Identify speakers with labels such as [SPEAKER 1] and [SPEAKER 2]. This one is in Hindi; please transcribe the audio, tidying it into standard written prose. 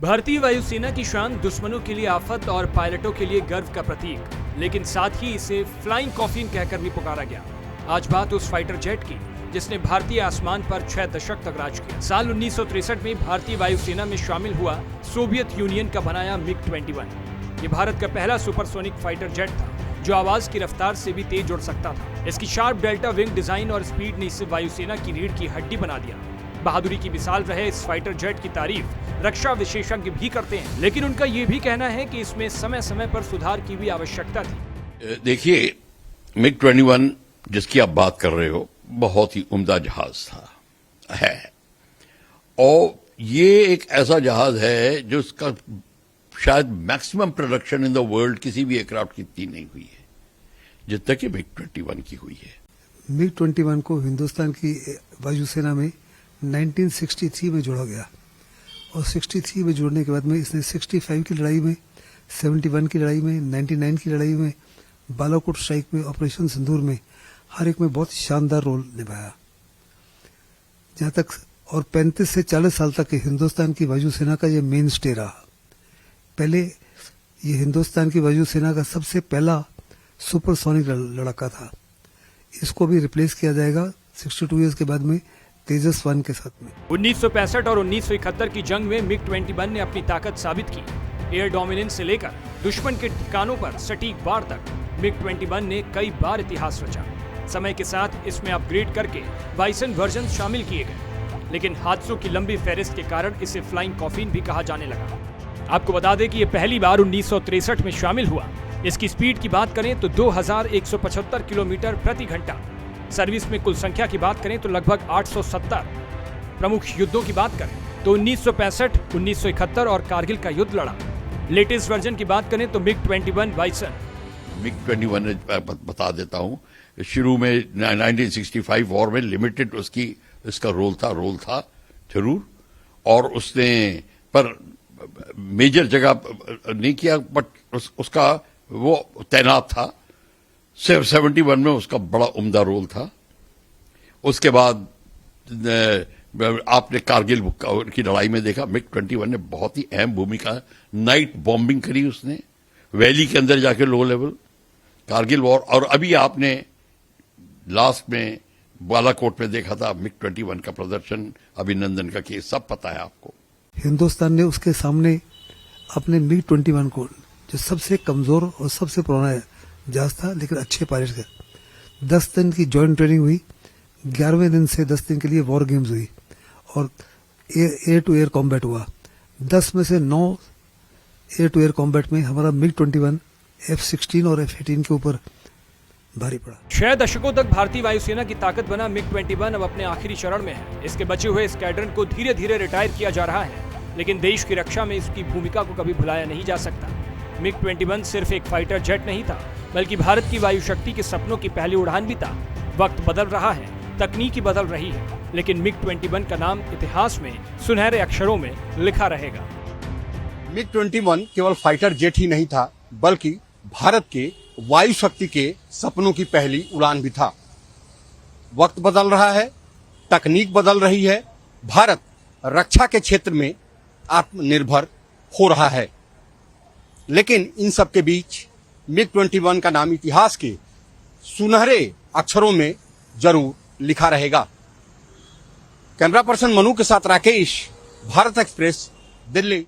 [SPEAKER 1] भारतीय वायुसेना की शान दुश्मनों के लिए आफत और पायलटों के लिए गर्व का प्रतीक, लेकिन साथ ही इसे फ्लाइंग कॉफिन कहकर भी पुकारा गया। आज बात उस फाइटर जेट की जिसने भारतीय आसमान पर 6 दशक तक राज किया। साल 1963 में भारतीय वायुसेना में शामिल हुआ सोवियत यूनियन का बनाया MiG-21। ये भारत का पहला सुपरसोनिक फाइटर जेट था जो आवाज की रफ्तार से भी तेज उड़ सकता था। इसकी शार्प डेल्टा विंग डिजाइन और स्पीड ने इसे वायुसेना की रीढ़ की हड्डी बना दिया। बहादुरी की मिसाल रहे इस फाइटर जेट की तारीफ रक्षा विशेषज्ञ भी करते हैं, लेकिन उनका ये भी कहना है कि इसमें समय समय पर सुधार की भी आवश्यकता थी।
[SPEAKER 2] देखिए, MiG-21 जिसकी आप बात कर रहे हो बहुत ही उम्दा जहाज था है, और ये एक ऐसा जहाज है जो इसका शायद maximum production in the world किसी भी एयरक्राफ्ट की इतनी नहीं हुई है जितना कि MiG-21 की हुई है।
[SPEAKER 3] MiG-21 को हिंदुस्तान की वायुसेना में 1963 में जोड़ा गया और 63 में जोड़ने के बाद में इसने 65 की लड़ाई में, 71 की लड़ाई में, 99 की लड़ाई में, बालाकोट स्ट्राइक में, ऑपरेशन सिंदूर में हर एक में बहुत शानदार रोल निभाया। जहां तक और 35 से 40 साल तक हिंदुस्तान की वायुसेना का ये मेन स्टे रहा। पहले ये हिंदुस्तान की वायुसेना का सबसे पहला सुपरसोनिक लड़ाका था। इसको भी रिप्लेस किया जाएगा 62 ईयर्स के बाद में तेजस 1 के साथ में।
[SPEAKER 1] 1965 और 1971 की जंग में MiG-21 ने अपनी ताकत साबित की। एयर डोमिनेंस से लेकर दुश्मन के ठिकानों पर सटीक वार तक MiG-21 ने कई बार इतिहास रचा। समय के साथ इसमें अपग्रेड करके बाइसन वर्जन शामिल किए गए, लेकिन हादसों की लंबी फहरिस्त के कारण इसे फ्लाइंग कॉफिन भी कहा जाने लगा। आपको बता दें कि यह पहली बार 1963 में शामिल हुआ। इसकी स्पीड की बात करें तो 2175 किलोमीटर प्रति घंटा। सर्विस में कुल संख्या की बात करें तो लगभग 870। प्रमुख युद्धों की बात करें तो 1965, 1971 और कारगिल का युद्ध लड़ा। लेटेस्ट वर्जन की बात करें तो MiG-21 बाइसन।
[SPEAKER 2] MiG-21 बता देता हूं, शुरू में 1965 वॉर में लिमिटेड इसका रोल था जरूर, और उसने पर मेजर जगह नहीं किया, बट उसका वो तैनात था। 71 में उसका बड़ा उम्दा रोल था। उसके बाद आपने कारगिल की लड़ाई में देखा MiG-21 ने बहुत ही अहम भूमिका, नाइट बॉम्बिंग करी उसने वैली के अंदर जाके लो लेवल कारगिल वॉर। और अभी आपने लास्ट में बालाकोट में देखा था MiG-21 का प्रदर्शन, अभिनंदन का केस, सब पता है आपको।
[SPEAKER 3] हिंदुस्तान ने उसके सामने अपने MiG-21 को, जो सबसे कमजोर और सबसे पुराना जहाज था लेकिन अच्छे पायलट का, 10 दिन की जॉइंट ट्रेनिंग हुई, 11वें दिन से 10 दिन के लिए वॉर गेम्स हुई और एयर टू एयर कॉम्बैट हुआ। 10 में से 9 एयर टू एयर कॉम्बैट में हमारा MiG-21 F-16 और F-18 के ऊपर भारी पड़ा।
[SPEAKER 1] 6 दशकों तक भारतीय वायुसेना की ताकत बना MiG-21 अब अपने आखिरी चरण में है। इसके बचे हुए स्क्वाड्रन को धीरे धीरे रिटायर किया जा रहा है, लेकिन देश की रक्षा में इसकी भूमिका को कभी भुलाया नहीं जा सकता। MiG-21 सिर्फ एक फाइटर जेट नहीं था, बल्कि भारत की वायु शक्ति के सपनों की पहली उड़ान भी था। वक्त बदल रहा है, तकनीकी बदल रही है, लेकिन MiG-21 का नाम इतिहास में सुनहरे अक्षरों में लिखा रहेगा।
[SPEAKER 4] MiG-21 केवल फाइटर जेट ही नहीं था, बल्कि भारत के वायु शक्ति के सपनों की पहली उड़ान भी था। वक्त बदल रहा है, तकनीक बदल रही है, भारत रक्षा के क्षेत्र में आत्मनिर्भर हो रहा है, लेकिन इन सब के बीच MiG-21 का नाम इतिहास के सुनहरे अक्षरों में जरूर लिखा रहेगा। कैमरा पर्सन मनु के साथ राकेश, भारत एक्सप्रेस, दिल्ली।